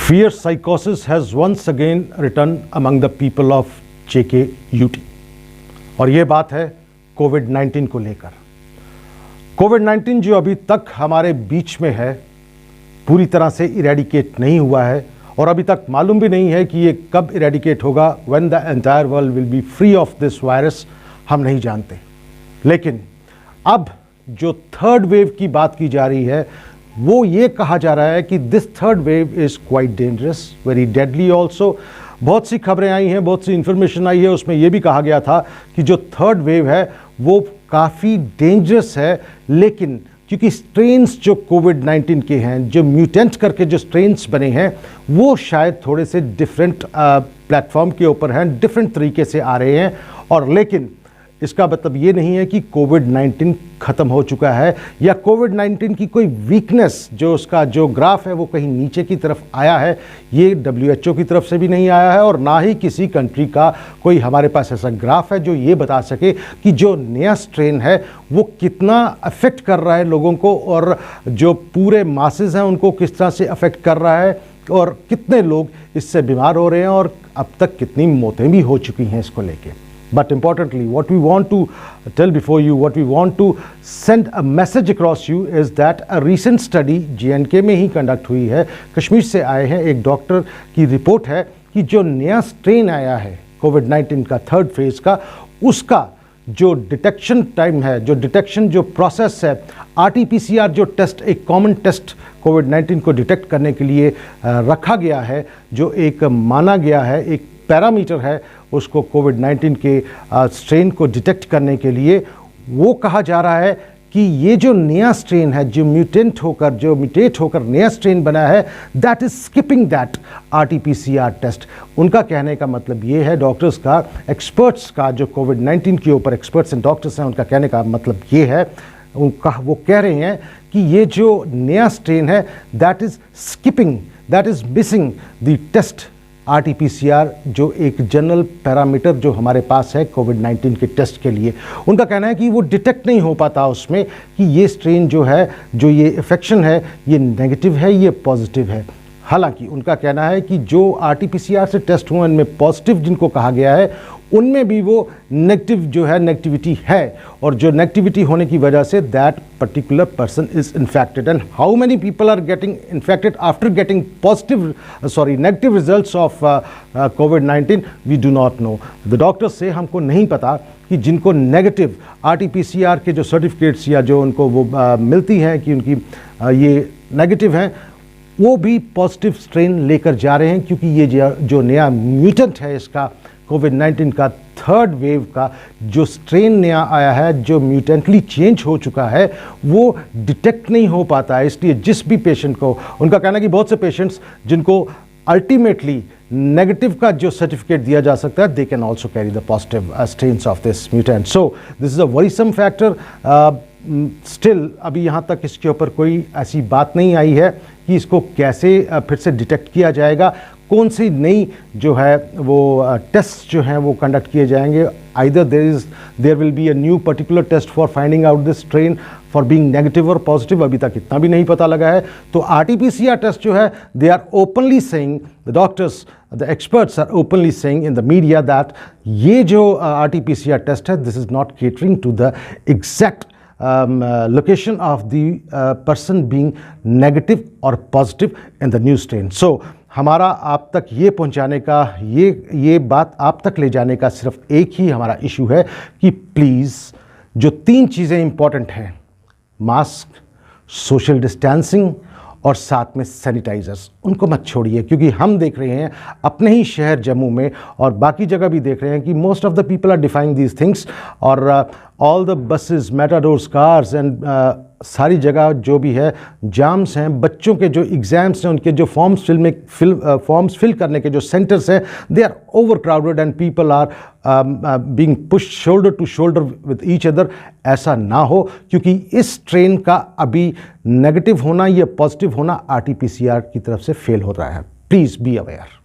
Fear psychosis has once again returned among the people of JKUT और ये बात है कोविड-19 को लेकर। कोविड-19 जो अभी तक हमारे बीच में है, पूरी तरह से इरेडिकेट नहीं हुआ है और अभी तक मालूम भी नहीं है कि ये कब इरेडिकेट होगा, when the entire world will be free of this virus, हम नहीं जानते। लेकिन अब जो थर्ड वेव की बात की जा रही है, वो ये कहा जा रहा है कि this third wave is quite dangerous, very deadly also. बहुत सी खबरें आई हैं, बहुत सी इंफॉर्मेशन आई है, उसमें ये भी कहा गया था कि जो थर्ड वेव है वो काफ़ी डेंजरस है, लेकिन क्योंकि स्ट्रेन्स जो कोविड-19 के हैं, जो म्यूटेंट करके जो स्ट्रेन्स बने हैं, वो शायद थोड़े से डिफरेंट प्लेटफॉर्म के ऊपर हैं, डिफरेंट तरीके से आ रहे हैं। और लेकिन इसका मतलब ये नहीं है कि कोविड-19 ख़त्म हो चुका है या कोविड-19 की कोई वीकनेस, जो उसका जो ग्राफ है वो कहीं नीचे की तरफ आया है। ये WHO की तरफ से भी नहीं आया है और ना ही किसी कंट्री का कोई हमारे पास ऐसा ग्राफ है जो ये बता सके कि जो नया स्ट्रेन है वो कितना अफेक्ट कर रहा है लोगों को और जो पूरे मासेस हैं उनको किस तरह से अफेक्ट कर रहा है और कितने लोग इससे बीमार हो रहे हैं और अब तक कितनी मौतें भी हो चुकी हैं इसको लेके। But importantly, what we want to tell before you, what we want to send a message across you is that a recent study JNK में ही कंडक्ट हुई है, कश्मीर से आए हैं एक डॉक्टर की रिपोर्ट है कि जो नया स्ट्रेन आया है कोविड-19 का थर्ड फेज का, उसका जो डिटेक्शन टाइम है, जो डिटेक्शन जो प्रोसेस है, RT-PCR जो टेस्ट, एक कॉमन टेस्ट कोविड-19 को डिटेक्ट करने के लिए रखा गया है, जो एक माना गया है, एक पैरामीटर है उसको कोविड-19 के स्ट्रेन को डिटेक्ट करने के लिए, वो कहा जा रहा है कि ये जो नया स्ट्रेन है, जो म्यूटेट होकर नया स्ट्रेन बना है, that is skipping that RT-PCR test. उनका कहने का मतलब ये है, डॉक्टर्स का, एक्सपर्ट्स का, जो कोविड-19 के ऊपर एक्सपर्ट्स एंड डॉक्टर्स हैं, उनका कहने का मतलब ये है, वो कह रहे हैं कि ये जो नया स्ट्रेन है that is skipping, that is missing the test RT-PCR, जो एक जनरल पैरामीटर जो हमारे पास है कोविड-19 के टेस्ट के लिए। उनका कहना है कि वो डिटेक्ट नहीं हो पाता उसमें कि ये स्ट्रेन जो है, जो ये इन्फेक्शन है, ये नेगेटिव है, ये पॉजिटिव है। हालांकि उनका कहना है कि जो RT-PCR से टेस्ट हुए उनमें पॉजिटिव जिनको कहा गया है, उनमें भी वो नेगेटिव जो है, नेगेटिविटी है, और जो नेगेटिविटी होने की वजह से that particular person is infected. And how many people are getting infected after getting negative results of कोविड-19, we do not know. The doctors से हमको नहीं पता कि जिनको नेगेटिव RT-PCR के जो सर्टिफिकेट्स या जो उनको वो मिलती हैं कि उनकी ये नेगेटिव हैं, वो भी पॉजिटिव स्ट्रेन लेकर जा रहे हैं, क्योंकि ये जो नया म्यूटेंट है इसका कोविड-19 का थर्ड वेव का जो स्ट्रेन नया आया है, जो म्यूटेंटली चेंज हो चुका है, वो डिटेक्ट नहीं हो पाता है। इसलिए जिस भी पेशेंट को, उनका कहना है कि बहुत से पेशेंट्स जिनको अल्टीमेटली नेगेटिव का जो सर्टिफिकेट दिया जा सकता है, they can also carry the positive strains of this mutant. So this is a worrisome factor. Still अभी यहाँ तक इसके ऊपर कोई ऐसी बात नहीं आई है कि इसको कैसे फिर से डिटेक्ट किया जाएगा, कौन सी नई जो है वो टेस्ट जो हैं वो कंडक्ट किए जाएंगे। Either there will be a new particular test for finding out this strain for being negative और पॉजिटिव, अभी तक इतना भी नहीं पता लगा है। तो RT-PCR टेस्ट जो है, they are openly saying, the doctors, the experts are openly saying in the media that ये जो RT-PCR टेस्ट है, this is not catering to the exact location of the person being negative or positive in the new strain. So हमारा आप तक ये पहुंचाने का, ये बात आप तक ले जाने का सिर्फ एक ही हमारा इशू है कि प्लीज़ जो 3 चीज़ें इंपॉर्टेंट हैं, मास्क, सोशल डिस्टेंसिंग और साथ में सैनिटाइजर्स, उनको मत छोड़िए। क्योंकि हम देख रहे हैं अपने ही शहर जम्मू में और बाकी जगह भी देख रहे हैं कि most of the people are defying these things, और all the buses, matadors, cars and सारी जगह जो भी है जाम्स हैं। बच्चों के जो एग्ज़ाम्स हैं, उनके जो फॉर्म्स फिल करने के जो सेंटर्स हैं, they are overcrowded and people are being pushed shoulder to shoulder with each other. ऐसा ना हो, क्योंकि इस ट्रेन का अभी नेगेटिव होना या पॉजिटिव होना RT-PCR की तरफ से फेल हो रहा है। Please be aware.